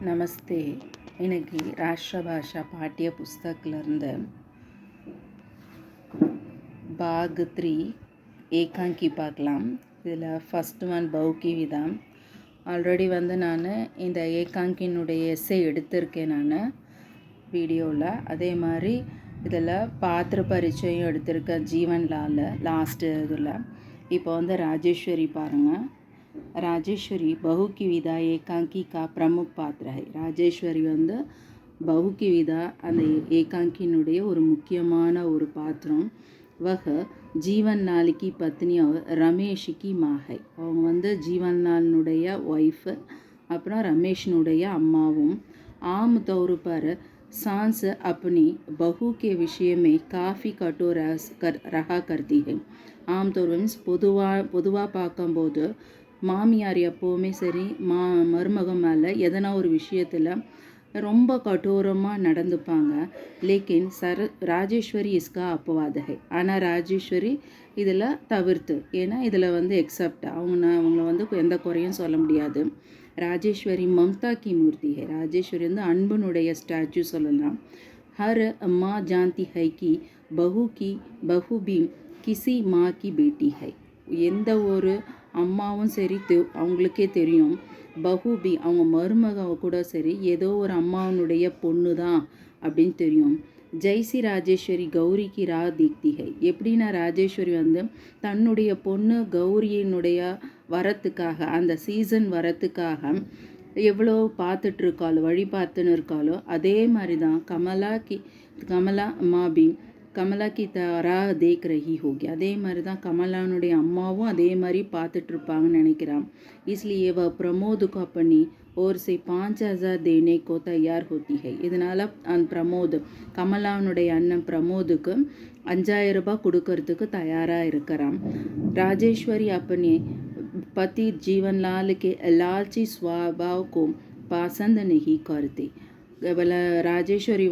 நமஸ்தே. இன்னைக்கு ராஷ்டிர பாஷா பாட்டிய புஸ்தகத்திலேருந்து பாக் 3 ஏகாங்கி பார்க்கலாம். இதில் ஃபஸ்ட் ஒன் பௌக்கி விதம். ஆல்ரெடி நான் இந்த ஏகாங்கினுடைய எஸ்ஸே எடுத்திருக்கேன் நான் வீடியோவில். அதே மாதிரி இதில் பாத்திர பரிச்சயம் எடுத்திருக்கேன் ஜீவன்லால் லாஸ்ட்டு இதில். இப்போ ராஜேஸ்வரி பாருங்கள். राजेश्वरी बहु की विदा एकांकी का प्रमुख पात्र है. ராஜேஸ்வரி बहु की विदा அந்த ஏகாங்கினுடைய ஒரு முக்கியமான ஒரு பாத்திரம். வஹ ஜீவன்லால் की पत्नी और ரமேஷ் की माँ है. அவங்க ஜீவன்லாலுடைய ஒய்ஃபு, அப்புறம் ரமேஷனுடைய அம்மாவும். आम तौर पर सांस अपनी बहू के विषय में काफ़ी कठोर रहा करती है. आम तौर मीन्स பொதுவாக பார்க்கும்போது மாமியார் எப்போவுமே சரி மருமகம் மேலே எதனா ஒரு விஷயத்தில் ரொம்ப கठोரமாக நடந்துப்பாங்க. லேக்கின் ராஜேஸ்வரி இஸ்கா அப்பவாத ஹை. ஆனால் ராஜேஸ்வரி இதில் தவிர்த்து, ஏன்னா இதில் எக்ஸப்ட் அவங்கள எந்த குறையும் சொல்ல முடியாது. ராஜேஸ்வரி மம்தா கி மூர்த்தி ஹை. ராஜேஸ்வரி அன்பனுடைய ஸ்டாச்சு சொல்லலாம். ஹர் அம்மா ஜான்தி ஹை கி பஹு பி கிசி மா கி பேட்டி ஹை. எந்த ஒரு அம்மாவும் சரி அவங்களுக்கே தெரியும், பஹூபி அவங்க மருமக கூட சரி ஏதோ ஒரு அம்மாவனுடைய பொண்ணு தான் அப்படின்னு தெரியும். ஜெய்சி ராஜேஸ்வரி கௌரிக்கு ரா தீக்தி ஹை. எப்படின்னா ராஜேஸ்வரி தன்னுடைய பொண்ணு கௌரியினுடைய வரத்துக்காக, அந்த சீசன் வரத்துக்காக எவ்வளோ பார்த்துட்ருக்காளோ, வழி பார்த்துன்னு இருக்காளோ, அதே மாதிரி தான் கமலா மாபி கமலா கி தாரா தேக் ரஹி ஹோகி. அதே மாதிரி தான் கமலானுடைய அம்மாவும் அதே மாதிரி பார்த்துட்ருப்பாங்கன்னு நினைக்கிறான். इसलिए वह प्रमोद को अपनी ओर से 5000 देने को तैयार होती है. இதனால் அந்த பிரமோத், கமலானுடைய அண்ணன் பிரமோதுக்கு 5000 ரூபாய் கொடுக்கறதுக்கு தயாராக இருக்கிறான். ராஜேஸ்வரி अपने पति जीवनलाल के लालची स्वभाव को पसंद नहीं करती. ராஜேஸ்வரி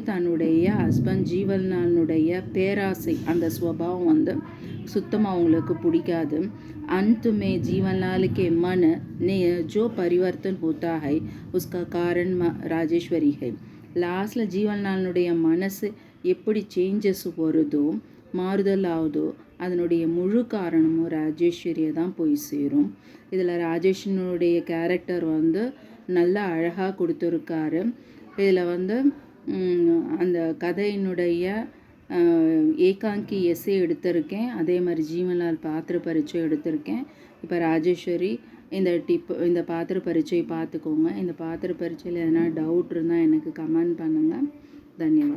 தன்னுடைய ஹஸ்பண்ட் ஜீவன்லாலுடைய பேராசை, அந்த ஸ்வபாவம் சுத்தமாக அவங்களுக்கு பிடிக்காது. अंत में जीवनलाल के मन ने जो परिवर्तन होता है उसका कारण ராஜேஸ்வரி है. லாஸ்டில் ஜீவன்லாலுடைய மனசு எப்படி சேஞ்சஸ் வருதோ, மாறுதல் ஆகுதோ, அதனுடைய முழு காரணமும் ராஜேஸ்வரியை தான் போய் சேரும். இதில் ராஜேஸ்வரியுடைய கேரக்டர் நல்லா அழகாக கொடுத்துருக்காரு. இதில் அந்த கதையினுடைய ஏகாங்கி எஸ்ஸே எடுத்திருக்கேன். அதே மாதிரி ஜீவன்லால் பாத்திர பரிச்சயம் எடுத்திருக்கேன். இப்போ ராஜேஸ்வரி இந்த பாத்திர பரிச்சயம் பார்த்துக்கோங்க. இந்த பாத்திர பரிச்சையில் எதனா டவுட் இருந்தால் எனக்கு கமெண்ட் பண்ணுங்கள். தன்யவாத்.